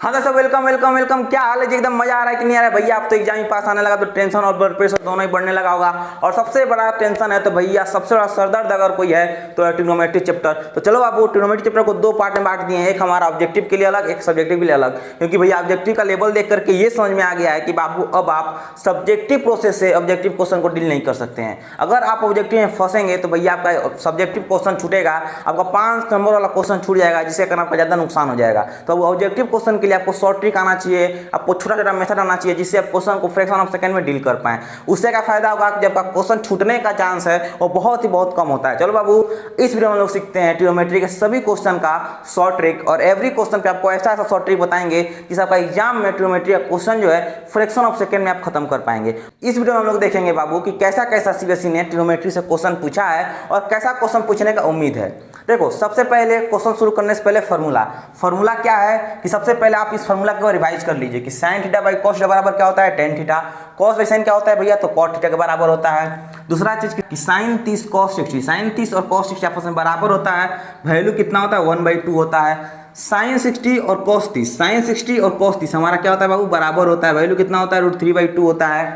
हाँ दोस्तों, welcome welcome welcome. क्या हाल है जी? एकदम मजा आ रहा है कि नहीं आ रहा है भैया? आप तो एग्जाम ही पास आने लगा तो टेंशन और ब्लड प्रेशर दोनों ही बढ़ने लगा होगा। और सबसे बड़ा टेंशन है तो भैया, सबसे बड़ा सरदर्द अगर कोई है तो ट्रिग्नोमेट्री चैप्टर। तो चलो आप वो ट्रिग्नोमेट्री चैप्टर को दो पार्ट में बांट दिए हैं, एक हमारा ऑब्जेक्टिव के लिए अलग, एक सब्जेक्टिव के लिए अलग। क्योंकि भैया ऑब्जेक्टिव का लेवल देख करके ये समझ में आ गया है कि बाबू अब आप सब्जेक्टिव प्रोसेस से ऑब्जेक्टिव क्वेश्चन को डील नहीं कर सकते हैं। अगर आप ऑब्जेक्टिव में फंसेंगे तो भैया आपका सब्जेक्टिव क्वेश्चन छूटेगा, आपका 5 नंबर वाला क्वेश्चन छूट जाएगा, जिससे कारण आपका ज्यादा नुकसान हो जाएगा। तो ऑब्जेक्टिव क्वेश्चन के लिए आपको शॉर्ट ट्रिक आना चाहिए, आपको छोटा छोटा मेथड आना चाहिए, जिससे आप क्वेश्चन को फ्रैक्शन ऑफ सेकंड में डील कर पाएं। उससे क्या फायदा होगा कि जब आपका क्वेश्चन छूटने का चांस है वो बहुत ही बहुत कम होता है। चलो बाबू, इस वीडियो में हम लोग सीखते हैं ट्रिग्नोमेट्री के सभी क्वेश्चन का शॉर्ट ट्रिक, और एवरी क्वेश्चन पे आपको ऐसा ऐसा शॉर्ट ट्रिक बताएंगे जिससे आपका एग्जाम में ट्रिग्नोमेट्री का क्वेश्चन जो है फ्रैक्शन ऑफ सेकंड में आप खत्म कर पाएंगे। इस वीडियो में हम लोग देखेंगे बाबू कि कैसा कैसा सीबीएसई ने ट्रिग्नोमेट्री से क्वेश्चन पूछा है और कैसा क्वेश्चन पूछने का उम्मीद है। देखो, सबसे पहले क्वेश्चन शुरू करने से पहले फॉर्मूला क्या है कि सबसे पहले आप इस फॉर्मूला को रिवाइज कर लीजिए कि sin theta by cos theta बराबर क्या होता है, tan theta. cos by sin क्या होता है भैया, तो cot थीटा के बराबर होता है। दूसरा चीज कि sin 30 cos 60, sin 30 और cos 60 आपस में बराबर होता है। वैल्यू कितना होता है, 1/2 होता है। sin 60 और cos 30, sin 60 और cos 30 हमारा क्या होता है बाबू, बराबर होता है। वैल्यू कितना होता है, √3/2 होता है।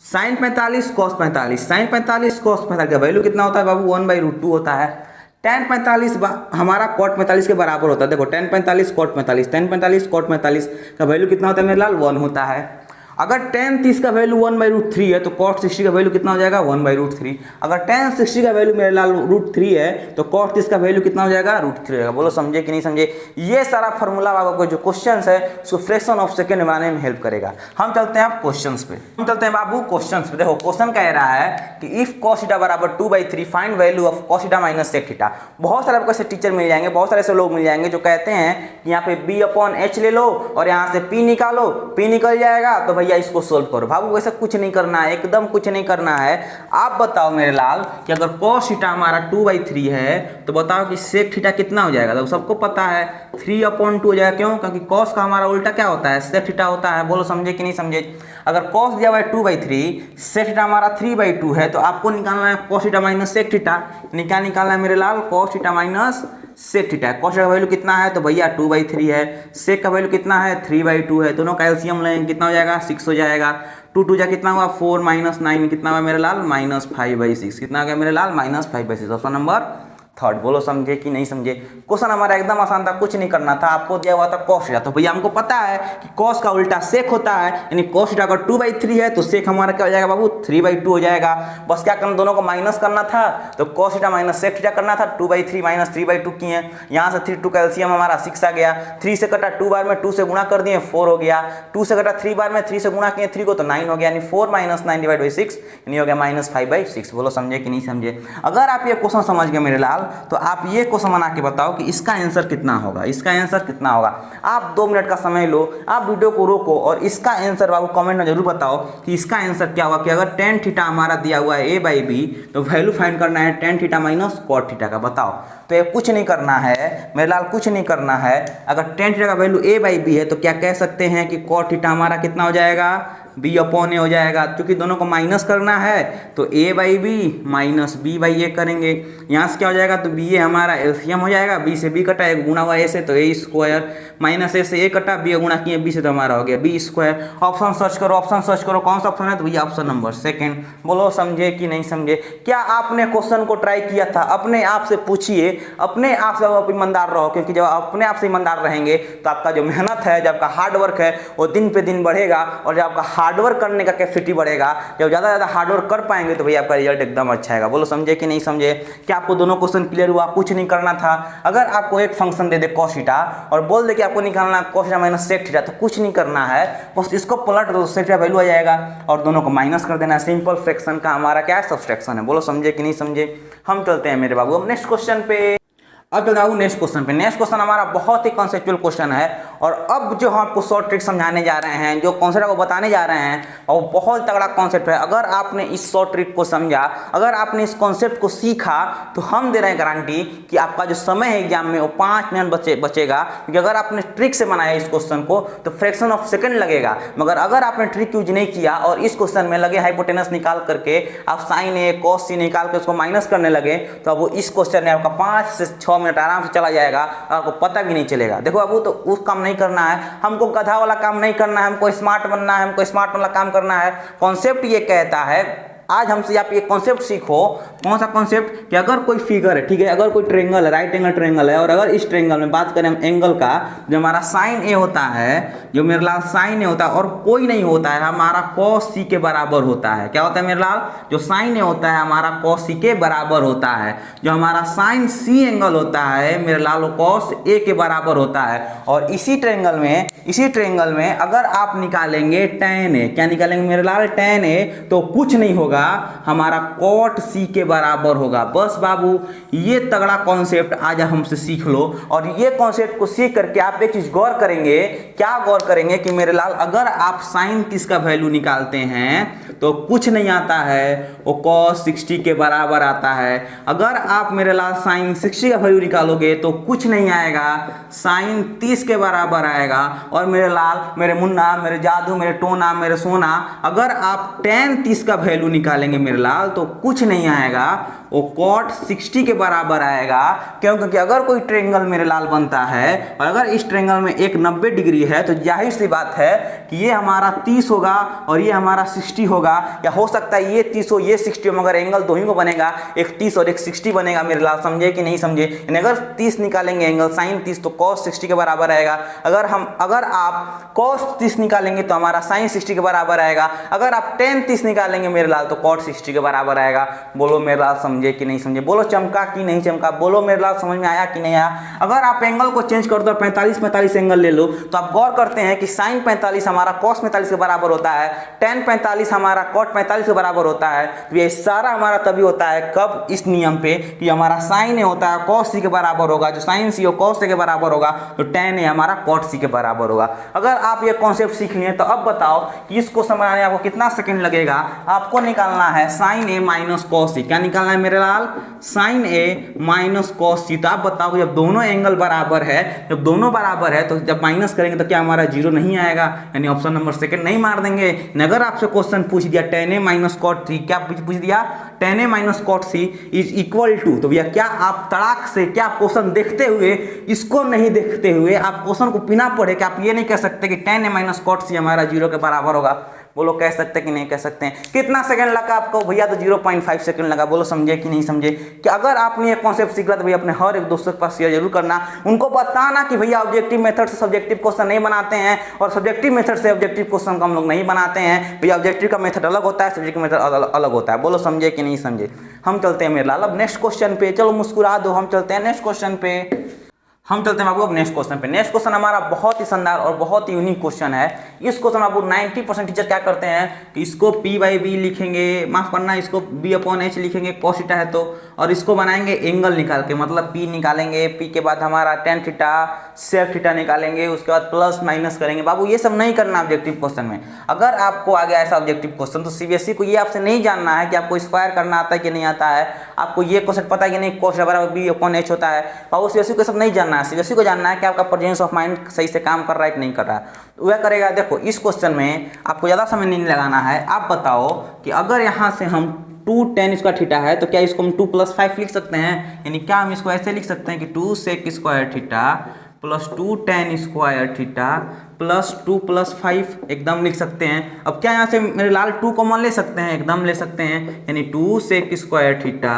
sin 45 cos 45, sin 45 cos 45 का वैल्यू कितना होता है बाबू, 1/√2 होता है। tan 45 हमारा cot 45 के बराबर होता है। देखो, tan 45 cot 45, tan 45 cot 45 का वैल्यू कितना होता है मेरे लाल, 1 होता है। अगर tan 30 का वैल्यू 1/√3 है तो cot 60 का वैल्यू कितना हो जाएगा, 1/√3। अगर tan 60 का वैल्यू मेरे लाल √3 है तो cot 30 का वैल्यू कितना हो जाएगा, √3 हो जाएगा। बोलो समझे कि नहीं समझे? ये सारा फॉर्मूला आपको जो क्वेश्चन है उसको फ्रैक्शन ऑफ सेकंड बनाने में हेल्प करेगा। हम चलते हैं क्वेश्चन पे, बाबू क्वेश्चन पे। देखो, क्वेश्चन कह रहा है कि इफ cos थीटा बराबर 2/3 find value of cos theta minus sec theta. बहुत सारे आपको ऐसे टीचर मिल जाएंगे, बहुत सारे ऐसे लोग मिल जाएंगे जो कहते हैं कि यहाँ पे b/h ले लो और यहाँ से p निकालो, p निकल जाएगा तो भैया इसको सोल्व करो। बाबू वैसा कुछ नहीं करना है, एकदम कुछ नहीं करना है। आप बताओ मेरे लाल कि अगर cos थीटा हमारा 2/3 है तो बताओ कि sec थीटा कितना हो जाएगा। तो सबको पता है 3/2 हो जाएगा। क्यों? क्योंकि cos का हमारा उल्टा क्या होता है, sec थीटा होता है। बोलो समझे कि नहीं समझे? अगर cos दिया हुआ है 2/3, sec थीटा हमारा 3/2 है, तो आपको निकालना है cos theta minus sec theta. क्या निकालना है मेरे लाल, cos theta minus sec theta. cos theta का वैल्यू कितना है तो भैया 2/3 है, sec का वैल्यू कितना है 3/2 है। दोनों का एलसीएम लेंगे कितना हो जाएगा, 6 हो जाएगा। 2 जा कितना हुआ 4 - 9 कितना हुआ मेरे लाल, -5/6। कितना आ गया मेरे लाल, -5/6। Option number third. बोलो समझे कि नहीं समझे? क्वेश्चन हमारा एकदम आसान था, कुछ नहीं करना था। आपको दिया हुआ था cos थीटा, तो भैया हमको पता है कि cos का उल्टा sec होता है, यानी cos थीटा अगर 2/3 है तो sec हमारा क्या हो जाएगा बाबू, 3/2 हो जाएगा। बस क्या करना, दोनों को माइनस करना था, तो cos theta minus sec theta करना था। 2/3 माइनस 3/2 किए, यहाँ से 3 2 का एलसीएम हमारा 6 आ गया। 3 से कटा 2 बार में 2 से गुणा कर दिए, 4 हो गया। 2 से कटा 3 बार में 3 से गुणा किए 3 को, तो 9 हो गया, यानी 4 - 9/6 यानी हो गया -5/6। बोलो समझे कि नहीं समझे? अगर आप ये क्वेश्चन समझ गए मेरे लाल तो आप ये क्वेश्चन बना के बताओ कि इसका आंसर कितना होगा, इसका आंसर कितना होगा। आप 2 मिनट का समय लो, आप वीडियो को रोको और इसका आंसर बाबू कमेंट में जरूर बताओ कि इसका आंसर क्या होगा। कि अगर tan थीटा हमारा दिया हुआ है a/b तो वैल्यू फाइंड करना है tan theta minus cot theta का। बताओ, तो ये कुछ नहीं करना है मेरे लाल, कुछ नहीं करना है। अगर tan थीटा का वैल्यू a/b है तो क्या कह सकते हैं कि cot थीटा हमारा कितना हो जाएगा, b/a हो जाएगा। क्योंकि दोनों को माइनस करना है तो a/b माइनस b/a करेंगे। यहाँ से क्या हो जाएगा, तो ba हमारा एलसीएम हो जाएगा। b से b कटा, एक गुणा हुआ a से, तो a² माइनस a से a कटा, b गुणा किए b से, तो हमारा हो गया b²। ऑप्शन सर्च करो, ऑप्शन सर्च करो, कौन सा ऑप्शन है, तो भैया ऑप्शन नंबर सेकंड। बोलो समझे कि नहीं समझे? क्या आपने क्वेश्चन को ट्राई किया था? अपने आप से पूछिए, अपने आप से आप ईमानदार रहो। क्योंकि जब अपने आप से ईमानदार रहेंगे तो आपका जो मेहनत है, जब आपका हार्डवर्क है वो दिन पे दिन बढ़ेगा, और जब आपका हार्डवर्क करने का कैपेसिटी बढ़ेगा, जब ज़्यादा हार्डवर्क कर पाएंगे तो भैया आपका रिजल्ट एकदम अच्छा आएगा। बोलो समझे कि नहीं समझे? क्या आपको दोनों क्वेश्चन क्लियर हुआ? कुछ नहीं करना था। अगर आपको एक फंक्शन दे दे cos थीटा और बोल दे कि आपको निकालना cos theta minus sec theta, तो कुछ नहीं करना है, बस इसको पलट दो, sec थीटा वैल्यू आ जाएगा और दोनों को माइनस कर देना। सिंपल फ्रैक्शन का हमारा क्या है, सब्सट्रैक्शन है। बोलो समझे कि नहीं समझे? हम चलते हैं मेरे बाबू अब नेक्स्ट क्वेश्चन पे। अब चलता हूँ नेक्स्ट क्वेश्चन पे। नेक्स्ट क्वेश्चन हमारा बहुत ही कॉन्सेप्चुअल क्वेश्चन है, और अब जो हम आपको शॉर्ट ट्रिक समझाने जा रहे हैं, जो कॉन्सेप्ट को बताने जा रहे हैं, और बहुत तगड़ा कॉन्सेप्ट है। अगर आपने इस शॉर्ट ट्रिक को समझा, अगर आपने इस कॉन्सेप्ट को सीखा, तो हम दे रहे हैं गारंटी कि आपका जो समय है एग्जाम में वो 5 मिनट बचेगा। क्योंकि अगर आपने ट्रिक से बनाया इस क्वेश्चन को तो फ्रैक्शन ऑफ सेकंड लगेगा, मगर अगर आपने ट्रिक यूज नहीं किया और इस क्वेश्चन में लगे हाइपोटेनस निकाल करके आप sin a cos c निकाल के उसको माइनस करने लगे, तो अब वो इस क्वेश्चन में आपका 5 से 6 मिनट आराम से चला जाएगा और आपको पता भी नहीं चलेगा। देखो बाबू, तो उस काम नहीं करना है हमको, गधा वाला काम नहीं करना है हमको, स्मार्ट बनना है हमको, स्मार्ट वाला काम करना है। कॉन्सेप्ट ये कहता है, आज हमसे आप ये कॉन्सेप्ट सीखो। कौन सा कॉन्सेप्ट? कि अगर कोई फिगर है, ठीक है, अगर कोई ट्रायंगल है, राइट एंगल ट्रायंगल है, और अगर इस ट्रायंगल में बात करें हम एंगल का, जो हमारा साइन ए होता है, जो मेरे लाल साइन ए होता है और कोई नहीं होता है, हमारा कॉस सी के बराबर होता है। क्या होता है मेरे लाल? जो साइन ए होता है हमारा कॉस सी के बराबर होता है। जो हमारा साइन सी एंगल होता है मेरे लाल कॉस ए के बराबर होता है। और इसी ट्रायंगल में अगर आप निकालेंगे tan ए, क्या निकालेंगे मेरे लाल? tan ए, तो कुछ नहीं होगा, हमारा cot c के बराबर होगा। बस बाबू, ये तगड़ा कॉन्सेप्ट आज हमसे सीख लो। और ये कॉन्सेप्ट को सीख करके आप एक चीज गौर करेंगे। क्या गौर करेंगे? कि मेरे लाल अगर आप sin 30 का वैल्यू निकालते हैं तो कुछ नहीं आता है, वो cos 60 के बराबर आता है। अगर आप मेरे लाल sin 60 का वैल्यू निकालोगे तो कुछ नहीं आएगा, sin 30 के बराबर आएगा। और मेरे लाल, मेरे मुन्ना, मेरे जादू, मेरे टोना, मेरे सोना, अगर आप tan 30 का वैल्यू निकालेंगे मेरे लाल तो कुछ नहीं आएगा, वो cot 60 के बराबर आएगा। क्यों? क्योंकि अगर कोई ट्रायंगल मेरे लाल बनता है और अगर इस ट्रायंगल में एक 90 डिग्री है तो जाहिर सी बात है कि ये हमारा 30 होगा और ये हमारा 60 होगा, या हो सकता है ये 30 हो ये 60 हो, मगर एंगल दो ही को बनेगा, एक 30 और एक 60 बनेगा मेरे लाल। समझे कि नहीं समझे? अगर 30 निकालेंगे एंगल sin 30 तो cos 60 के बराबर आएगा। अगर आप cos 30 निकालेंगे तो हमारा sin 60 के बराबर आएगा। अगर आप tan 30 निकालेंगे मेरे लाल तो cot 60 के बराबर आएगा। बोलो मेरे लाल, समझे कि नहीं समझे? बोलो चमका कि नहीं चमका? बोलो मेरे लाल, समझ में आया कि नहीं आया? अगर आप एंगल को चेंज कर दो, 45 एंगल ले लो, तो आप गौर करते हैं कि sin 45 हमारा cos 45 के बराबर होता है, tan 45 हमारा cot 45 के बराबर होता है। तो ये सारा हमारा तभी होता है कब? इस नियम पे कि हमारा sin ए होता है cos c के बराबर होगा, जो sin c हो cos a के बराबर होगा, तो tan ए हमारा cot c के बराबर होगा। अगर आप ये कॉन्सेप्ट सीख लिए तो अब बताओ कि इसको समझाने आपको कितना सेकंड लगेगा? आपको निकालना है sin a minus cos c। क्या निकालना है मेरे लाल? sin a minus cos c। तो आप बताओ, जब दोनों एंगल बराबर है, जब दोनों बराबर है तो जब माइनस करेंगे तो क्या हमारा जीरो नहीं आएगा? यानी ऑप्शन नंबर सेकंड नहीं मार देंगे। अगर आपसे क्वेश्चन पूछ दिया tan a माइनस cot 3, क्या पूछ दिया? tan a minus cot c is equal to, तो भैया क्या आप तड़ाक से, क्या क्वेश्चन देखते हुए, इसको नहीं देखते हुए आप क्वेश्चन को बिना पढ़े क्या आप ये नहीं कह सकते कि tan a minus cot c हमारा जीरो के बराबर होगा? बोलो कह सकते कि नहीं कह सकते हैं? कितना सेकंड लगा आपको? भैया तो 0.5 सेकंड लगा। बोलो समझे कि नहीं समझे? कि अगर आपने ये कॉन्सेप्ट सीखा तो भैया अपने हर एक दोस्तों के पास शेयर जरूर करना, उनको बताना कि भैया ऑब्जेक्टिव मेथड से सब्जेक्टिव क्वेश्चन नहीं बनाते हैं और सब्जेक्टिव मेथड से ऑब्जेक्टिव क्वेश्चन को हम लोग नहीं बनाते हैं। भैया ऑब्जेक्टिव का मेथड अलग होता है, सब्जेक्टिव मेथड अलग होता है। बोलो समझे कि नहीं समझे? हम चलते हैं मेरे लाल अब नेक्स्ट क्वेश्चन पे। चलो मुस्कुरा दो, हम चलते हैं नेक्स्ट क्वेश्चन पे। हम चलते हैं बाबू अब नेक्स्ट क्वेश्चन पे। नेक्स्ट क्वेश्चन हमारा बहुत ही शानदार और बहुत ही यूनिक क्वेश्चन है। इस क्वेश्चन बाबू 90% टीचर क्या करते हैं कि इसको p/b लिखेंगे, माफ करना, इसको b/h लिखेंगे, cos थीटा है तो, और इसको बनाएंगे एंगल निकाल के, मतलब p निकालेंगे, p के बाद हमारा tan थीटा, sec थीटा निकालेंगे, उसके बाद प्लस माइनस करेंगे। बाबू ये सब नहीं करना ऑब्जेक्टिव क्वेश्चन में। अगर आपको आ गया ऐसा ऑब्जेक्टिव क्वेश्चन तो सीबीएसई को ये आपसे नहीं जानना है कि आपको स्क्वायर करना आता है कि नहीं आता है, आपको ये क्वेश्चन पता है कि नहीं cos बराबर b/h होता है। बाबू सीबीएसई को सब नहीं जानना है। सीबीएसई को जानना है कि आपका प्रेजेंस ऑफ माइंड सही से काम कर रहा है कि नहीं कर रहा है। तो वह करेगा, देखो इस क्वेश्चन में आपको ज़्यादा समय नहीं लगाना है। आप बताओ कि अगर यहाँ से हम 2 tan इसका थीटा है तो क्या इसको हम 2 + 5 लिख सकते हैं? यानी क्या हम इसको ऐसे लिख सकते हैं कि 2 sec square theta plus 2 tan square theta plus 2 + 5 एकदम लिख सकते हैं। अब क्या यहाँ से मेरे लाल 2 कॉमन ले सकते हैं? एकदम ले सकते हैं। यानी 2 sec square theta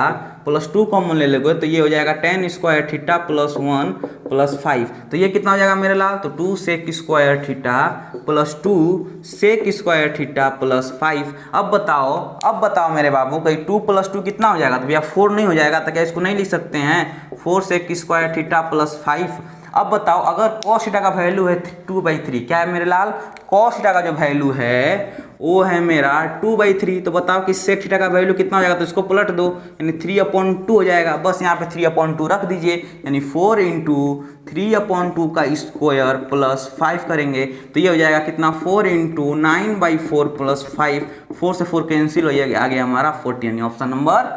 plus 2 common ले लोगे तो ये हो जाएगा tan स्क्वायर थीटा प्लस 1 + 5। तो ये कितना हो जाएगा मेरे लाल? तो 2 sec square theta plus 2 sec square theta plus 5। अब बताओ मेरे बाबू कि 2 + 2 कितना हो जाएगा? तो भैया 4 नहीं हो जाएगा, तो क्या इसको नहीं लिख सकते हैं? 4 sec स्क्वायर थीटा प्लस 5। अब बताओ अगर cos थीटा का वैल्यू है 2/3, क्या है मेरे लाल? cos थीटा का जो वैल्यू है वो है मेरा 2/3। तो बताओ कि sec थीटा का वैल्यू कितना हो जाएगा? तो इसको पलट दो, यानी 3/2 हो जाएगा। बस यहाँ पे 3/2 रख दीजिए, यानी 4 × 3/2 का स्क्वायर प्लस 5 करेंगे तो ये हो जाएगा कितना? 4 × 9/4 + 5। 4 से 4 कैंसिल हो जाएगा, आ गया हमारा 40, यानी ऑप्शन नंबर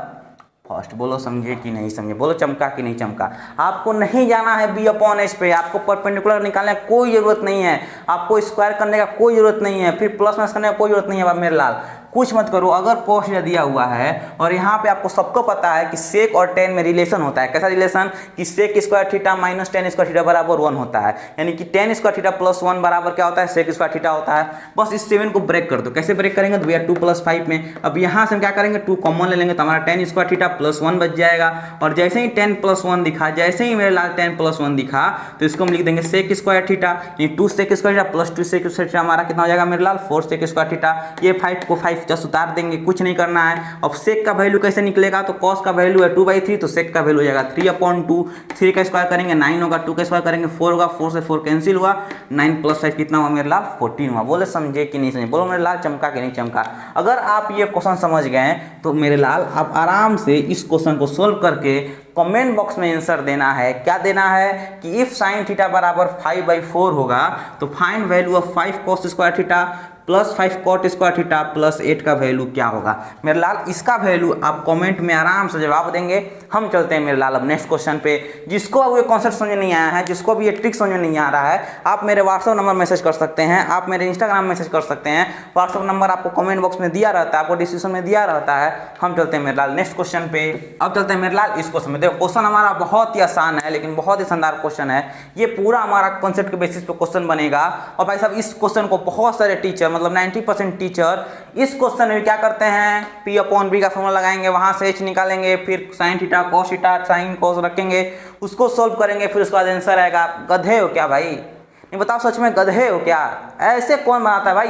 फर्स्ट। बोलो समझे कि नहीं समझे? बोलो चमका कि नहीं चमका? आपको नहीं जाना है b/h पे, आपको परपेंडिकुलर निकालने की कोई जरूरत नहीं है, आपको स्क्वायर करने का कोई जरूरत नहीं है, फिर प्लस माइनस करने का कोई जरूरत नहीं है। मेरे लाल कुछ मत करो। अगर कॉस थीटा दिया हुआ है और यहाँ पे आपको सबको पता है कि सेक और टेन में रिलेशन होता है। कैसा रिलेशन कि sec square theta minus tan square theta बराबर 1 होता है, यानी कि टेन स्क्वायर थीटा प्लस 1 बराबर क्या होता है, सेक स्क्वायर थीटा होता है। बस इस 7 को ब्रेक कर दो। कैसे ब्रेक करेंगे तो भैया 2 + 5 में, अब यहाँ से हम क्या करेंगे 2 कॉमन ले लेंगे तो हमारा टेन स्क्वायर थीटा प्लस 1 बच जाएगा। और जैसे ही 10 + 1 दिखा, जैसे ही मेरे लाल 10 + 1 दिखा तो इसको हम लिख देंगे sec square theta, 2 sec square theta plus 2 sec square theta हमारा कितना हो जाएगा मेरे लाल 4 सेक स्क्वायर थीटा। ये 5 को 5 जस्ट उतार देंगे, कुछ नहीं करना है। अब सेक का वैल्यू कैसे निकलेगा तो कॉस का वैल्यू है 2/3 तो सेक का वैल्यू हो जाएगा 3/2। 3 का स्क्वायर करेंगे 9 होगा, 2 का स्क्वायर करेंगे 4 होगा, 4 से 4 कैंसिल हुआ, 9 + 5 कितना हुआ मेरे लाल 14 हुआ। बोले समझे कि नहीं समझे, बोलो मेरे लाल चमका कि नहीं चमका। अगर आप ये क्वेश्चन समझ गए तो मेरे लाल आप आराम से इस क्वेश्चन को सोल्व करके कमेंट बॉक्स में आंसर देना है। क्या देना है कि इफ sin थीटा बराबर 5/4 होगा तो find value of 5 cos square theta plus 5 cot square theta plus 8 का वैल्यू क्या होगा मेरे लाल। इसका वैल्यू आप कमेंट में आराम से जवाब देंगे। हम चलते हैं मेरे लाल अब नेक्स्ट क्वेश्चन पे। जिसको अब ये कॉन्सेप्ट समझ नहीं आया है, जिसको भी ये ट्रिक समझ नहीं आ रहा है, आप मेरे व्हाट्सअप नंबर मैसेज कर सकते हैं, आप मेरे इंस्टाग्राम मैसेज कर सकते हैं। व्हाट्सअप नंबर आपको कमेंट बॉक्स में दिया रहता है, आपको डिस्क्रिप्शन में दिया रहता है। हम चलते हैं मेरे लाल नेक्स्ट क्वेश्चन पे। अब चलते हैं मेरे लाल इस क्वेश्चन में। देखो क्वेश्चन हमारा बहुत ही आसान है लेकिन बहुत ही शानदार क्वेश्चन है। ये पूरा हमारा कॉन्सेप्ट के बेसिस पे क्वेश्चन बनेगा। और भाई साहब इस क्वेश्चन को बहुत सारे टीचर मतलब 90% टीचर इस क्वेश्चन में क्या करते हैं, P/B का फॉर्मूला लगाएंगे, वहां से H निकालेंगे, फिर sin theta cos theta sin cos रखेंगे, उसको सोल्व करेंगे, फिर उसके बाद आंसर आएगा। गधे हो क्या भाई, नहीं बताओ सच में गधे हो क्या? ऐसे कौन बनाता है भाई?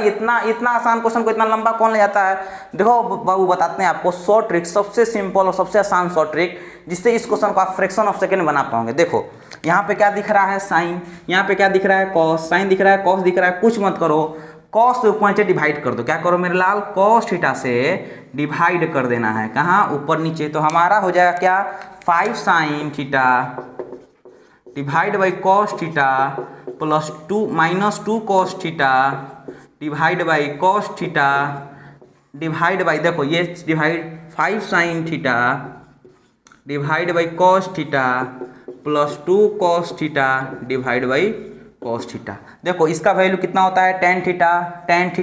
इतना आसान क्वेश्चन को इतना लंबा कौन ले जाता है? देखो बाबू बताते हैं आपको शॉर्ट ट्रिक, सबसे सिंपल और सबसे आसान शॉर्ट ट्रिक जिससे इस क्वेश्चन को आप फ्रैक्शन ऑफ सेकंड बना पाओगे। देखो यहाँ पे क्या दिख रहा है साइन, यहाँ पे क्या दिख रहा है कॉस, साइन दिख रहा है कॉस दिख रहा है। कुछ मत करो, कॉस से ऊपर नीचे डिवाइड कर दो। क्या करो मेरे लाल, कॉस थीटा से डिवाइड कर देना है। कहाँ, ऊपर नीचे। तो हमारा हो जाएगा क्या 5 sin theta divide by cos theta plus 2 - 2 cos theta divide by cos theta divide by, देखो ये divide 5 sin theta divide by cos theta plus 2 cos theta divide by cos theta. देखो इसका वैल्यू कितना होता है tan थीटा,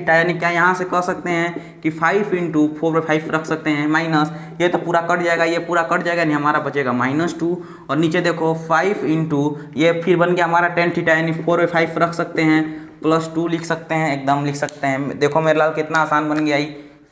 यानी क्या यहाँ से कह सकते हैं कि 5 × 4/5 रख सकते हैं, माइनस ये तो पूरा कट जाएगा, ये पूरा कट जाएगा, नहीं हमारा बचेगा -2। और नीचे देखो 5 × ये फिर बन गया हमारा tan थीटा, यानी 4/5 रख सकते हैं, प्लस 2 लिख सकते हैं, एकदम लिख सकते हैं। देखो मेरे लाल कितना आसान बन गया।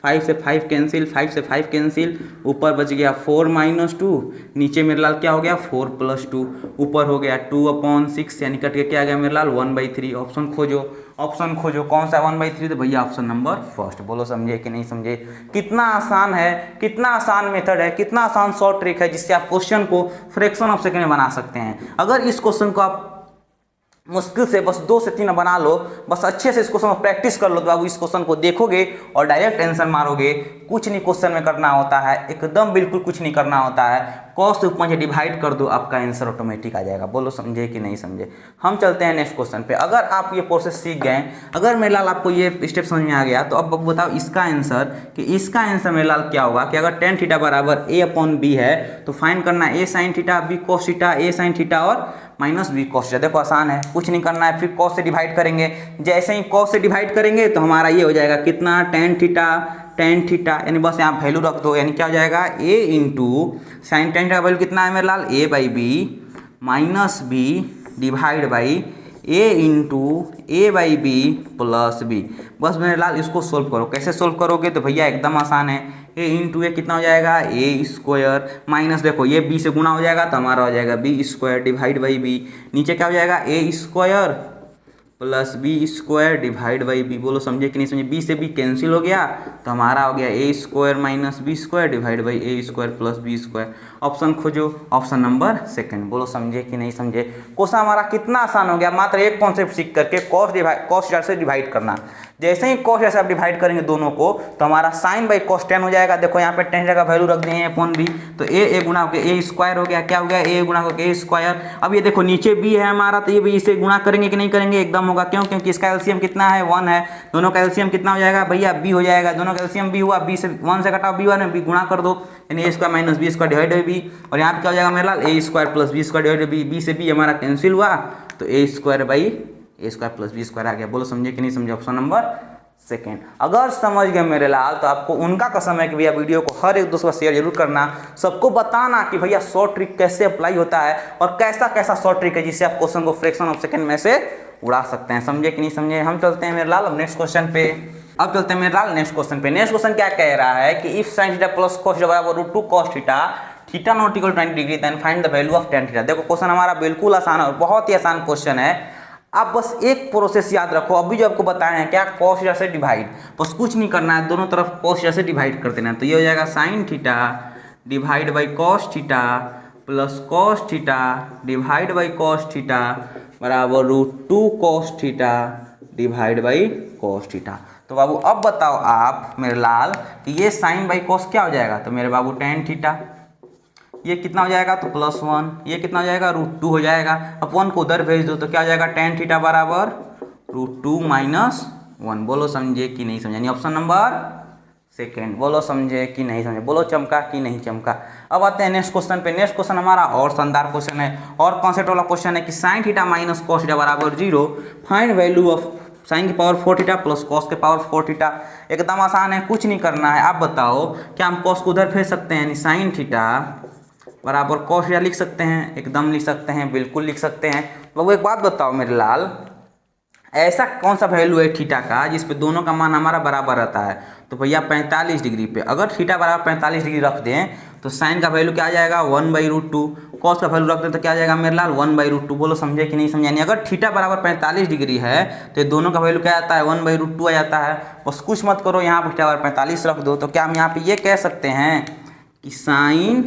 5 से 5 कैंसिल, 5 से 5 कैंसिल, ऊपर बच गया 4 - 2, नीचे मेरे लाल क्या हो गया 4 + 2, ऊपर हो गया 2/6, यानी कट के क्या आ गया मेरे लाल 1/3। ऑप्शन खोजो कौन सा 1/3, तो भैया ऑप्शन नंबर फर्स्ट। बोलो समझे कि नहीं समझे? कितना आसान है, कितना आसान मेथड है, कितना आसान शॉर्ट ट्रिक है जिससे आप क्वेश्चन को फ्रैक्शन ऑफ सेकंड में बना सकते हैं। अगर इस क्वेश्चन को आप मुश्किल से बस 2 से 3 बना लो, बस अच्छे से इस क्वेश्चन को प्रैक्टिस कर लो, तो बाबू इस क्वेश्चन को देखोगे और डायरेक्ट आंसर मारोगे। कुछ नहीं क्वेश्चन में करना होता है, एकदम बिल्कुल कुछ नहीं करना होता है। कॉस से ऊपर से डिवाइड कर दो, आपका आंसर ऑटोमेटिक आ जाएगा। बोलो समझे कि नहीं समझे? हम चलते हैं नेक्स्ट क्वेश्चन पे। अगर आप ये प्रोसेस सीख गए, अगर मेरे लाल आपको ये स्टेप समझ में आ गया, तो अब बताओ इसका आंसर कि इसका आंसर मेरे लाल क्या होगा कि अगर tan थीटा बराबर A/B है तो फाइंड करना है A sin theta B cos theta, A sin theta और -B cos थीटा। देखो आसान है, कुछ नहीं करना है, फिर cos से डिवाइड करेंगे। जैसे ही cos से डिवाइड करेंगे तो हमारा ये हो जाएगा कितना tan थीटा, यानी बस यहाँ वैल्यू रख दो, यानी क्या हो जाएगा A × sin tan थीटा का वैल्यू कितना है मेरे लाल A/B -B divide by A/B plus B। बस मेरे लाल इसको सोल्व करो। कैसे सोल्व करोगे तो भैया एकदम आसान है। A कितना हो जाएगा A² माइनस, देखो ये B से गुना हो जाएगा तो हमारा हो जाएगा B² डिवाइड बाई B। नीचे क्या हो जाएगा A² plus B² divide by B। बोलो समझे कि नहीं समझे? B से B कैंसिल हो गया तो हमारा हो गया A² - B² divide by A² plus B²। Option खोजो, ऑप्शन नंबर सेकंड। बोलो समझे कि नहीं समझे? क्वेश्चन हमारा कितना आसान हो गया, मात्र एक कॉन्सेप्ट सीख करके कॉस थीटा से डिवाइड करना। जैसे ही cos थीटा से आप डिवाइड करेंगे दोनों को तो हमारा sin बाई cos tan हो जाएगा। देखो यहाँ पे tan थीटा का वैल्यू रख दिए A/B, तो A गुना होकर A² हो गया। क्या हो गया A गुना होकर A²। अब ये देखो नीचे B है हमारा, तो ये भी इसे गुना करेंगे कि नहीं करेंगे? एकदम होगा। क्यों? क्योंकि इसका एलसीएम कितना है 1 है। दोनों का एलसीएम कितना हो जाएगा भैया B हो जाएगा। दोनों का एलसीएम B हुआ, B से 1 से घटाओ B1 में, B गुना कर दो, यानी A² - B² divide by B। और यहाँ पे क्या हो जाएगा मेरे लाल A² plus B² divide by B से B हमारा कैंसिल हुआ तो A² प्लस B² आ गया। बोलो समझे कि नहीं समझे? Option number second. अगर समझ गए मेरे लाल तो आपको उनका कसम है कि भैया वीडियो को हर एक दोस्त को शेयर जरूर करना, सबको बताना कि भैया शॉर्ट ट्रिक कैसे अप्लाई होता है और कैसा कैसा शॉर्ट ट्रिक है जिससे आप क्वेश्चन को फ्रैक्शन ऑफ सेकंड में से उड़ा सकते हैं। समझे कि नहीं समझे? हम चलते हैं मेरे लाल अब नेक्स्ट क्वेश्चन पे। अब चलते हैं मेरे लाल नेक्स्ट क्वेश्चन पे। नेक्स्ट क्वेश्चन क्या कह रहा है कि if sin theta plus cos theta बराबर √2 cos theta theta not equal 90 degree then find the value of tan theta. देखो क्वेश्चन हमारा बिल्कुल आसान है और बहुत ही आसान क्वेश्चन है। आप बस एक प्रोसेस याद रखो, अभी जो आपको बताए हैं क्या, cos थीटा से डिवाइड, बस कुछ नहीं करना है, दोनों तरफ cos थीटा से डिवाइड कर देना है। तो ये हो जाएगा sin theta divide by cos theta plus cos theta divide by cos theta बराबर √2 cos theta divide by cos theta. तो बाबू अब बताओ आप मेरे लाल कि ये साइन बाई कॉस क्या हो जाएगा? तो मेरे बाबू tan थीटा, ये कितना हो जाएगा? तो +1, ये कितना हो जाएगा? √2 हो जाएगा। अब 1 को उधर भेज दो तो क्या हो जाएगा? tan थीटा बराबर √2 माइनस 1। बोलो समझे कि नहीं समझे? यानी ऑप्शन नंबर सेकेंड। बोलो समझे कि नहीं समझे? बोलो चमका कि नहीं चमका? अब आते हैं नेक्स्ट क्वेश्चन पे। नेक्स्ट क्वेश्चन हमारा और शानदार क्वेश्चन है और कॉन्सेप्ट वाला क्वेश्चन है कि sin theta minus cos theta बराबर 0, फाइंड वैल्यू ऑफ sin की पावर 4 थीटा प्लस cos के पावर 4 थीटा। एकदम आसान है, कुछ नहीं करना है। आप बताओ क्या हम cos को उधर भेज सकते हैं? यानी sin थीटा बराबर cos थीटा लिख सकते हैं? एकदम लिख सकते हैं, बिल्कुल लिख सकते हैं। वो एक बात बताओ मेरे लाल, ऐसा कौन सा वैल्यू है थीटा का जिस पे दोनों का मान हमारा बराबर रहता है? तो भैया 45 डिग्री पे अगर थीटा बराबर 45 डिग्री रख दें तो साइन का वैल्यू क्या आ जाएगा? 1/√2। कॉस का वैल्यू रख दें तो क्या आ जाएगा मेरे लाल? 1/√2। बोलो समझे कि नहीं समझे? यानी अगर थीटा बराबर 45 डिग्री है तो ये दोनों का वैल्यू क्या आता है? 1/√2 आ जाता है। बस कुछ मत करो, यहाँ पर थीटा बराबर 45 रख दो। तो क्या हम यहाँ पे ये कह सकते हैं कि साइन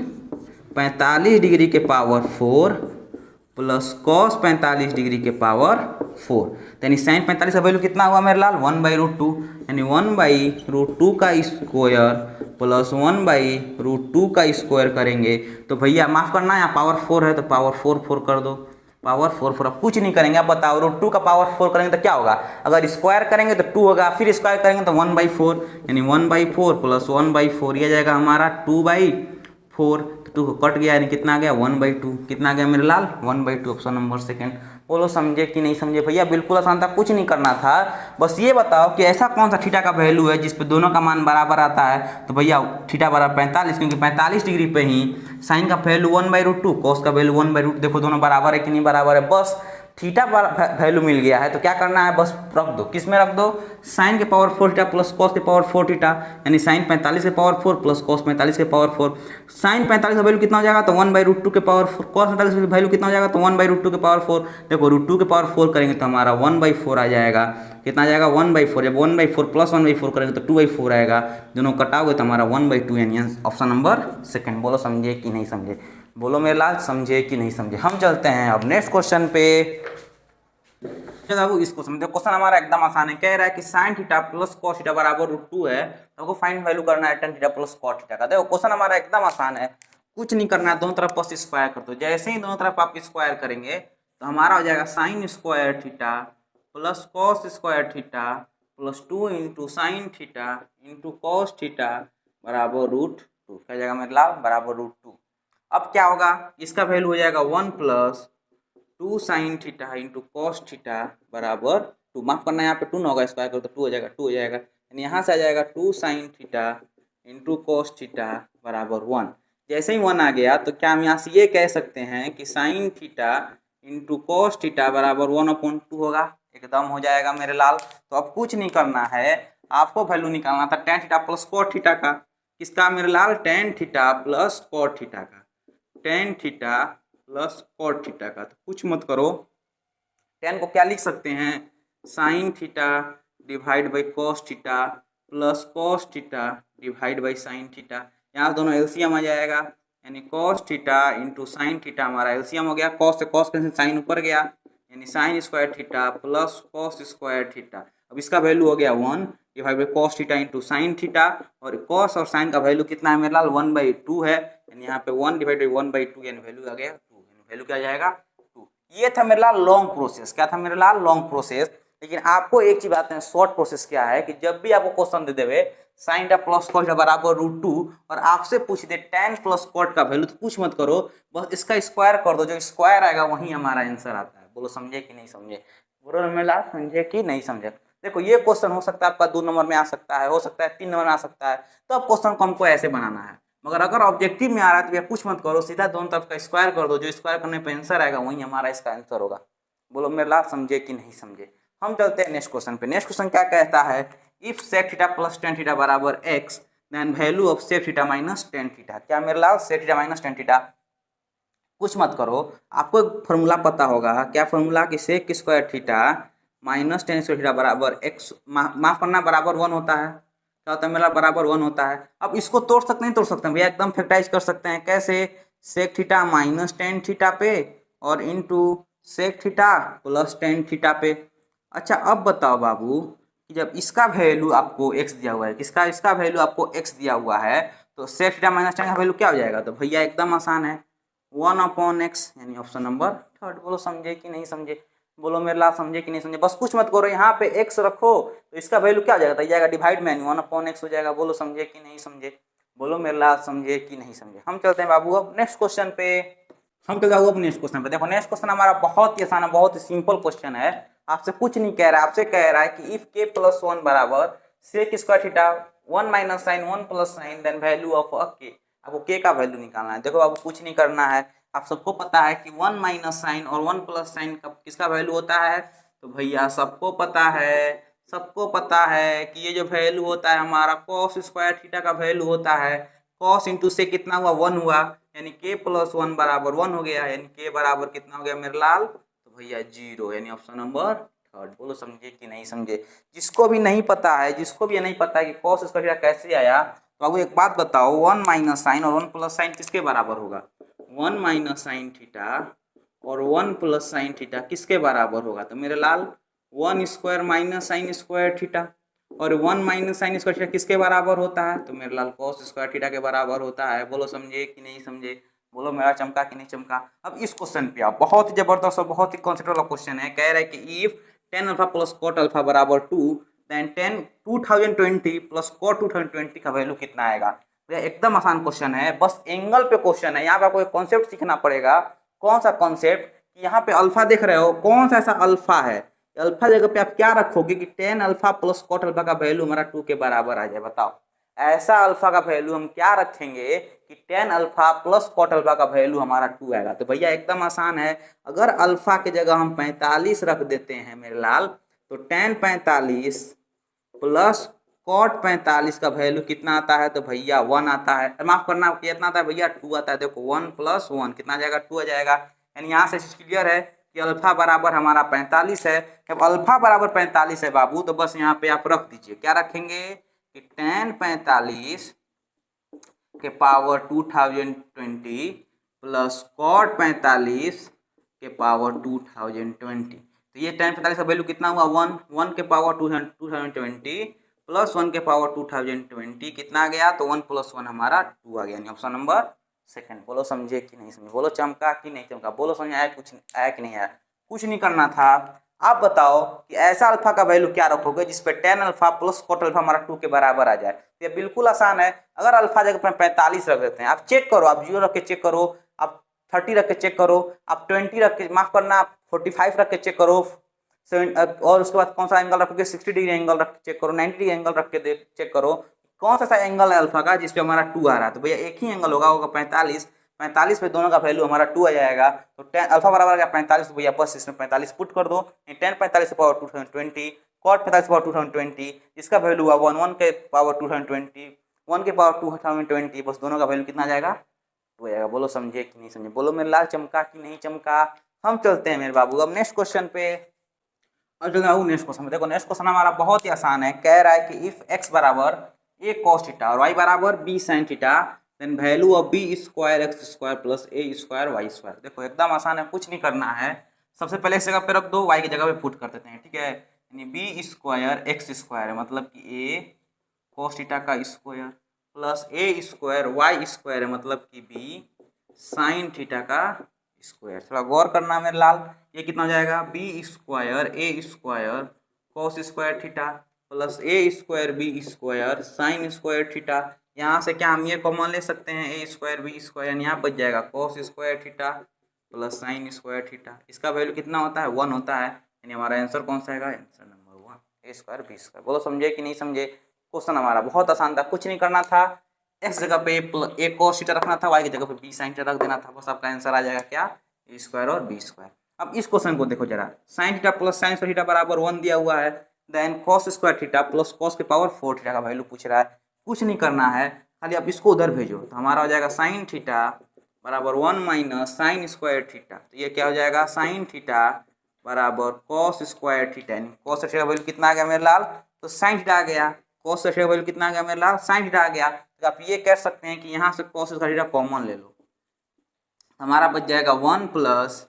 45 डिग्री के पावर 4 प्लस कॉस 45 डिग्री के पावर 4, यानी साइन 45 का वैल्यू कितना हुआ मेरे लाल? 1/√2। यानी 1/√2 का स्क्वायर प्लस 1/√2 का स्क्वायर करेंगे तो भैया माफ़ करना, यहाँ पावर 4 है तो पावर 4 कर दो। पावर 4 अब कुछ नहीं करेंगे। अब बताओ √2 का पावर 4 करेंगे तो क्या होगा? अगर स्क्वायर करेंगे तो 2 होगा, फिर स्क्वायर करेंगे तो 1/4, यानी 1/4 प्लस 1/4 ये जाएगा हमारा 2/4। 2 कट गया यानी कितना आ गया? 1/2। कितना आ गया मेरे लाल? 1/2। Option number second. बोलो समझे कि नहीं समझे? भैया बिल्कुल आसान था, कुछ नहीं करना था। बस ये बताओ कि ऐसा कौन सा थीटा का वैल्यू है जिस पे दोनों का मान बराबर आता है? तो भैया थीटा बराबर 45, क्योंकि 45 डिग्री पे ही साइन का वैल्यू 1/√2, कॉस का वैल्यू 1/√2। देखो दोनों बराबर है कि नहीं बराबर है। बस थीटा वैल्यू मिल गया है तो क्या करना है? बस रख दो। किस में रख दो? साइन के पावर 4 थीटा प्लस कॉस के पावर 4 थीटा, यानी साइन 45 के पावर 4 प्लस कॉस 45 के पावर 4। साइन 45 का वैल्यू कितना हो जाएगा? तो 1/√2 के पावर 4। कॉस 45 का वैल्यू कितना हो जाएगा? तो 1/√2 के पावर 4। देखो √2 के पावर 4 करेंगे तो हमारा 1/4 आ जाएगा। कितना आ जाएगा? 1/4। जब 1/4 प्लस 1/4 करेंगे तो 2/4 आएगा। दोनों कटाओगे तो हमारा 1/2, यानी ऑप्शन नंबर सेकेंड। बोलो समझे कि नहीं समझे? बोलो मेरे लाल समझे कि नहीं समझे? हम चलते हैं अब नेक्स्ट क्वेश्चन पे। बाबू इस क्वेश्चन में क्वेश्चन हमारा एकदम आसान है। कह रहा है कि sin theta plus cos theta बराबर √2 है, तो आपको फाइंड वैल्यू करना है tan theta plus cos theta का। देखो क्वेश्चन हमारा एकदम आसान है, कुछ नहीं करना है, दोनों तरफ बस स्क्वायर कर दो। जैसे ही दोनों तरफ आप स्क्वायर करेंगे तो हमारा हो जाएगा sin square theta plus cos square theta plus 2 into sine theta into cos theta बराबर √2। क्या जाएगा मेरे लाल? बराबर √2। अब क्या होगा? इसका वैल्यू हो जाएगा 1 plus 2 sine theta into cos theta बराबर 2। माफ करना, यहाँ पे 2 ना होगा, स्क्वायर करो तो 2 हो जाएगा। 2 हो जाएगा यानी यहाँ से आ जाएगा 2 sine theta into cos theta बराबर 1। जैसे ही 1 आ गया तो क्या हम यहाँ से ये कह सकते हैं कि sine theta into cos theta बराबर 1/2 होगा? एकदम हो जाएगा मेरे लाल। तो अब कुछ नहीं करना है, आपको वैल्यू निकालना था tan theta plus cos theta का। किसका मेरे लाल? tan theta plus cos theta का। tan theta plus cos theta का। तो कुछ मत करो, tan को क्या लिख सकते हैं? Sine theta divide by cos theta plus cos theta divide by sine theta. यहाँ दोनों एलसीएम आ जाएगा, यानी cos theta into sine theta हमारा एलसीएम हो गया। cos से cos कैंसिल, साइन ऊपर गया, यानी sign square theta plus cos square theta. अब इसका वैल्यू हो गया 1 divide by cos theta into sine theta, और cos और साइन का वैल्यू कितना है मेरे लाल? 1/2 है, यानी यहाँ पे 1 डिवाइड बाई 1/2 यानी वैल्यू आ गया 2। वैल्यू क्या जाएगा? 2। ये था मेरे लाल लॉन्ग प्रोसेस। क्या था मेरे लाल? Long process. लेकिन आपको एक चीज बात है, शॉर्ट प्रोसेस क्या है कि जब भी आपको क्वेश्चन दे देवे sign theta plus cos theta बराबर √2 और आपसे पूछ दे tan प्लस cot का वैल्यू, तो कुछ मत करो, बस इसका स्क्वायर कर दो। जो स्क्वायर आएगा वही हमारा आंसर आता है। बोलो समझे कि नहीं समझे? बोलो मेरे लाल समझे कि नहीं समझे? देखो ये क्वेश्चन हो सकता है आपका 2 नंबर में आ सकता है, हो सकता है 3 नंबर में आ सकता है, तो अब क्वेश्चन को हमको ऐसे बनाना है। मगर अगर ऑब्जेक्टिव में आ रहा है तो भैया कुछ मत करो, सीधा दोनों तरफ का स्क्वायर कर दो, जो स्क्वायर करने पे आंसर आएगा वही हमारा इसका आंसर होगा। बोलो मेरे लाल समझे कि नहीं समझे। हम चलते हैं नेक्स्ट क्वेश्चन पे। नेक्स्ट क्वेश्चन क्या कहता है, if sec theta plus ten theta बराबर X then value of sec theta minus ten theta. क्या मेरे लाल sec theta minus ten theta, कुछ मत करो, आपको एक फॉर्मूला पता होगा, क्या फॉर्मूला कि sec square theta minus tan square theta बराबर एक्स, माफ करना बराबर 1 होता है। क्या होता है मेरा बराबर 1 होता है। अब इसको तोड़ सकते हैं, तोड़ सकते हैं भैया, एकदम फैक्टराइज कर सकते हैं। कैसे, sec theta minus ten theta पे और into sec theta plus ten theta पे। अच्छा अब बताओ बाबू कि जब इसका वैल्यू आपको x दिया हुआ है, किसका, इसका वैल्यू आपको x दिया हुआ है, तो सेक थीटा माइनस टेन का वैल्यू क्या हो जाएगा, तो भैया एकदम आसान है 1/x, यानी ऑप्शन नंबर थर्ड। बोलो समझे कि नहीं समझे। बोलो मेरे लाल समझे कि नहीं समझे। बस कुछ मत करो, यहाँ पे x रखो तो इसका वैल्यू क्या हो जाएगा, तो जाएगा डिवाइड में 1/x हो जाएगा। बोलो समझे कि नहीं समझे। बोलो मेरे लाल समझे कि नहीं समझे। हम चलते हैं बाबू अब नेक्स्ट क्वेश्चन पे। हम चलते हैं अब नेक्स्ट क्वेश्चन पे। देखो नेक्स्ट क्वेश्चन हमारा बहुत ही आसान है, बहुत ही सिंपल क्वेश्चन है। आपसे कुछ नहीं कह रहा है, आपसे कह रहा है कि इफ k प्लस 1 बराबर sec square theta 1 minus sine 1 plus sine then value of k। आपको k का वैल्यू निकालना है। देखो आपको कुछ नहीं करना है, आप सबको पता है कि 1 माइनस साइन और 1 प्लस साइन का किसका वैल्यू होता है, तो भैया सबको पता है, सबको पता है कि ये जो वैल्यू होता है हमारा कॉस स्क्वायर थीटा का वैल्यू होता है। कॉस इंटू से कितना हुआ 1 हुआ, यानी k प्लस 1 बराबर 1 हो गया, यानी k बराबर कितना हो गया मेरे लाल, तो भैया 0, यानी ऑप्शन नंबर थर्ड। बोलो समझे कि नहीं समझे। जिसको भी नहीं पता है, जिसको भी ये नहीं पता है कि कॉस स्क्वायर थीटा कैसे आया, तो आपको एक बात बताओ, 1 माइनस साइन और 1 प्लस साइन किसके बराबर होगा, 1 माइनस साइन थीटा और 1 प्लस साइन थीटा किसके बराबर होगा, तो मेरे लाल 1 square minus sign square theta, और 1 माइनस साइन स्क्वायर थीटा किसके बराबर होता है, तो मेरे लाल कॉस स्क्वायर थीटा के बराबर होता है। बोलो समझे कि नहीं समझे। बोलो मेरा चमका कि नहीं चमका। अब इस क्वेश्चन पे आप, बहुत ही जबरदस्त और बहुत ही कॉन्सेप्ट वाला क्वेश्चन है। कह रहे हैं कि if tan alpha plus cot alpha बराबर 2 देन 2020 प्लस कॉट 2020 का वैल्यू कितना आएगा। तो एकदम आसान क्वेश्चन है, बस एंगल पे क्वेश्चन है। यहाँ पे आपको एक कॉन्सेप्ट सीखना पड़ेगा। कौन सा कॉन्सेप्ट, यहाँ पे अल्फा देख रहे हो, कौन सा ऐसा अल्फा है, अल्फा जगह पे आप क्या रखोगे कि tan alpha plus cot alpha का वैल्यू हमारा 2 के बराबर आ जाए। बताओ ऐसा अल्फा का वैल्यू हम क्या रखेंगे कि tan alpha plus cot alpha का वैल्यू हमारा 2 आएगा। तो भैया एकदम आसान है, अगर अल्फा की जगह हम 45 रख देते हैं मेरे लाल, तो टेन 45 प्लस कॉट 45 का वैल्यू कितना आता है, तो भैया 1 आता है। माफ करना कितना आता है भैया, 2 आता है। देखो 1 प्लस 1 कितना आ जाएगा, 2 आ जाएगा। यानी यहाँ से क्लियर है कि अल्फा बराबर हमारा 45 है। जब अल्फा बराबर 45 है बाबू, तो बस यहाँ पे आप रख दीजिए, क्या रखेंगे कि टेन 45 के पावर 2020 प्लस कॉट 45 के पावर 2020। तो ये टेन 45 का वैल्यू कितना हुआ, 1, 1 के पावर 2020 प्लस 1 के पावर 2020 कितना आ गया, तो 1 प्लस 1 हमारा 2 आ गया, यानी ऑप्शन नंबर सेकंड। बोलो समझे कि नहीं समझे। बोलो चमका कि नहीं चमका। बोलो समझ आया, कुछ आया कि नहीं आया। कुछ नहीं करना था। आप बताओ कि ऐसा अल्फा का वैल्यू क्या रखोगे जिसपे tan alpha plus cot alpha हमारा 2 के बराबर आ जाए। ये बिल्कुल आसान है। अगर अल्फा जगह पे 45 रख देते हैं, आप चेक करो, आप 0 रख के चेक करो, आप 30 रख के चेक करो, आप 20 रख के, माफ करना, आप 45 रख के चेक करो, और उसके बाद कौन सा एंगल रखोगे, 60 डिग्री एंगल रख के चेक करो, 90 डिग्री एंगल रख के चेक करो, कौन सा एंगल है अल्फा का जिसपे हमारा 2 आ रहा है। तो भैया एक ही एंगल होगा 45, 45 पे दोनों का वैल्यू हमारा 2 आ जाएगा। तो टेन अल्फा बराबर गया 45, तो भैया बस इसमें 45 पुट कर दो। टेन 45 पावर 2020 कॉट 45 पावर 2020, इसका वैल्यू हुआ 1, 1 के पावर 2020, 1 के पावर 2020, बस दोनों का वैल्यू कितना आ जाएगा, 2 आएगा। बोलो समझे कि नहीं समझे। बोलो मेरे लाल चमका कि नहीं चमका। हम चलते हैं मेरे बाबू अब नेक्स्ट क्वेश्चन पे। और जो नेक्स्ट क्वेश्चन में देखो, नेक्स्ट क्वेश्चन हमारा बहुत ही आसान है। कह रहा है कि इफ x बराबर a cos थीटा और y बराबर b sin theta then value of b square x square plus a square y square. देखो एकदम आसान है, कुछ नहीं करना है। सबसे पहले इस जगह पे रख दो, y की जगह पे पुट कर देते हैं, ठीक है। यानी b स्क्वायर x स्क्वायर है, मतलब कि a cos थीटा का square plus a square y square है, मतलब कि b sin थीटा का स्क्वायर। थोड़ा गौर करना मेरे लाल, ये कितना हो जाएगा, B square A square cos square theta plus A square B square sine square theta. यहाँ से क्या हम ये कॉमन ले सकते हैं, ए स्क्वायर बी स्क्वायर, यहाँ बच जाएगा cos square theta plus sine square theta. इसका वैल्यू कितना होता है, 1 होता है, यानी हमारा आंसर कौन सा आएगा, आंसर नंबर 1। ए स्क्वायर बी स्क्वायर। बोलो समझे कि नहीं समझे। क्वेश्चन हमारा बहुत आसान था, कुछ नहीं करना था, एक्स जगह पे ए कॉस थीटा रखना था, वाई की जगह पे बी साइन थीटा रख देना था, बस आपका आंसर आ जाएगा क्या, ए स्क्वायर और बी स्क्वायर। अब इस क्वेश्चन को देखो जरा, sine theta plus sine square theta बराबर 1 दिया हुआ है, then cos square theta plus cos के पावर 4 थीटा का वैल्यू पूछ रहा है। कुछ नहीं करना है, खाली आप इसको उधर भेजो, तो हमारा हो जाएगा साइन थीटा बराबर 1 माइनस साइन स्क्वायर थीटा। तो ये क्या हो जाएगा, साइन थीटा बराबर कॉस स्क्वायर थीटा, यानी कॉस थीटा का वैल्यू कितना आ गया मेरे लाल, तो साइन थीटा आ गया, कॉस थीटा का वैल्यू कितना आ गया मेरे लाल, साइन थीटा आ गया। तो आप ये कह सकते हैं कि यहाँ से कॉस स्क्वायर थीटा कॉमन ले लो, हमारा बच जाएगा 1 प्लस,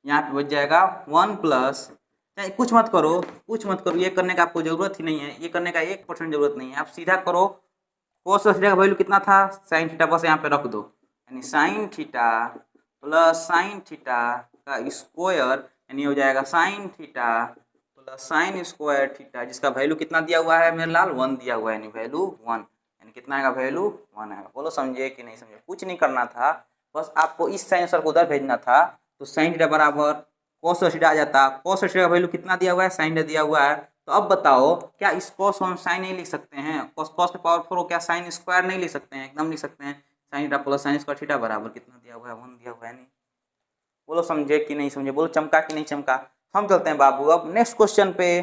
यहाँ पे बच जाएगा 1 प्लस, कुछ मत करो, कुछ मत करो, ये करने का आपको जरूरत ही नहीं है, ये करने का 1% जरूरत नहीं है, आप सीधा करो, कॉस थीटा का वैल्यू कितना था, साइन थीटा, बस यहाँ पे रख दो, यानी sign theta plus sine theta का स्क्वायर, यानी हो जाएगा sign theta plus sine square theta, जिसका वैल्यू कितना दिया हुआ है मेरे लाल, 1 दिया हुआ है, यानी वैल्यू 1, यानी कितना आएगा, वैल्यू 1 आएगा। बोलो समझे कि नहीं समझे। कुछ नहीं करना था, बस आपको इस साइन स्क्वायर को उधर भेजना था, तो साइन थीटा बराबर कॉस थीटा आ जाता, कॉस थीटा का वैल्यू कितना दिया हुआ है, साइन थीटा दिया हुआ है। तो अब बताओ, क्या इस कॉस को हम साइन नहीं लिख सकते हैं, कॉस के पावर 4 को क्या साइन स्क्वायर नहीं लिख सकते हैं, एकदम लिख सकते हैं, sign theta plus sine square theta बराबर कितना दिया हुआ है, 1 दिया हुआ है। नहीं, बोलो समझे कि नहीं समझे, बोलो चमका कि नहीं चमका। हम चलते हैं बाबू अब नेक्स्ट क्वेश्चन पे।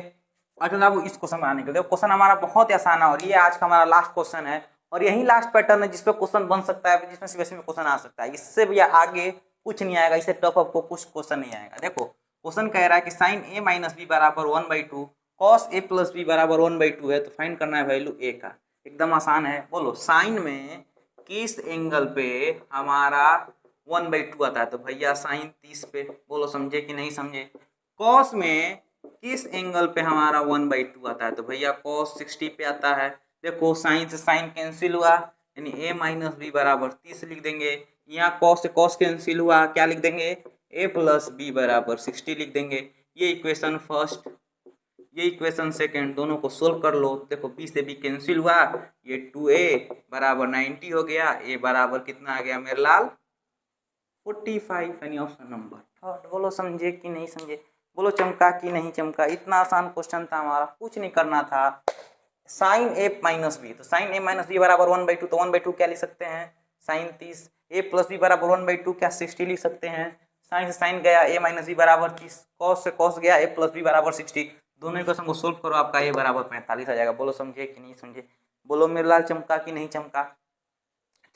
अच्छा बाबू, इस क्वेश्चन में आने के लिए, क्वेश्चन हमारा बहुत ही आसान है और ये आज का हमारा लास्ट क्वेश्चन है, और यही लास्ट पैटर्न है जिसपे क्वेश्चन बन सकता है, जिसमें सीबीएसई में क्वेश्चन आ सकता है, इससे भैया आगे कुछ नहीं आएगा, इससे टफ आपको कुछ क्वेश्चन नहीं आएगा। देखो क्वेश्चन कह रहा है कि साइन ए माइनस बी बराबर 1/2, कॉस ए प्लस बी बराबर 1/2 है, तो फाइंड करना है वैल्यू ए का। एकदम आसान है, बोलो साइन में किस एंगल पे हमारा 1/2 आता है, तो भैया साइन 30 पे। बोलो समझे कि नहीं समझे। कॉस में किस एंगल पे हमारा 1/2 आता है, तो भैया कॉस 60 पे आता है। देखो साइन से साइन कैंसिल हुआ, यानी a माइनस बी बराबर 30 लिख देंगे, यहाँ कॉस से कॉस कैंसिल हुआ, क्या लिख देंगे, a प्लस बी बराबर 60 लिख देंगे। ये इक्वेशन फर्स्ट, ये इक्वेशन सेकेंड, दोनों को सोल्व कर लो। देखो b से b कैंसिल हुआ, ये 2a बराबर 90 हो गया, a बराबर कितना आ गया मेरे लाल, 45, यानी ऑप्शन नंबर थर्ड। बोलो समझे कि नहीं समझे, बोलो चमका कि नहीं चमका। इतना आसान क्वेश्चन था हमारा, कुछ नहीं करना था। साइन ए माइनस बी, तो साइन ए माइनस बी बराबर 1/2, तो 1/2 क्या लिख सकते हैं, साइन 30, ए प्लस बी बराबर 1/2 क्या 60 लिख सकते हैं, साइन से साइन गया, ए माइनस बी बराबर 30, कॉस से कॉस गया, ए प्लस बी बराबर 60, दोनों इक्वेशन को सोल्व करो, आपका ए बराबर 45 आ जाएगा। बोलो समझे कि नहीं समझे, बोलो मेरे लाल चमका कि नहीं चमका।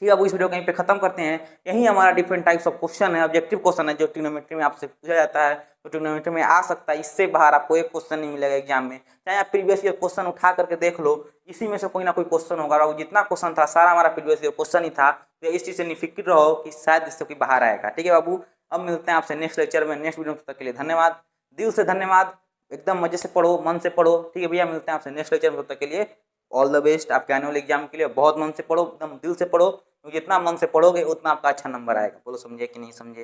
ठीक है, अब इस वीडियो को यहीं पे खत्म करते हैं। यही हमारा डिफरेंट टाइप्स ऑफ क्वेश्चन है, ऑब्जेक्टिव क्वेश्चन है, जो ट्रिग्नोमेट्री में आपसे पूछा जाता है, तो ट्रिग्नोमेट्री में आ सकता है, इससे बाहर आपको एक क्वेश्चन नहीं मिलेगा एग्जाम में। चाहे आप प्रीवियस ईयर क्वेश्चन उठा करके देख लो, इसी में से कोई ना कोई क्वेश्चन होगा, और जितना क्वेश्चन था सारा हमारा प्रीवियस ईयर क्वेश्चन ही था। तो इस चीज़ से निफिक्र रहो कि शायद इससे कोई बाहर आएगा। ठीक है बाबू, अब मिलते हैं आपसे नेक्स्ट लेक्चर में, नेक्स्ट वीडियो में। तब तक के लिए धन्यवाद, दिल से धन्यवाद, एकदम मजे से पढ़ो, मन से पढ़ो। ठीक है भैया, मिलते हैं आपसे नेक्स्ट लेक्चर में, तब तक के लिए ऑल द बेस्ट। आपके आने वाले एग्जाम के लिए बहुत मन से पढ़ो, एकदम दिल से पढ़ो, जितना मन से पढ़ोगे उतना आपका अच्छा नंबर आएगा। बोलो समझे कि नहीं समझे।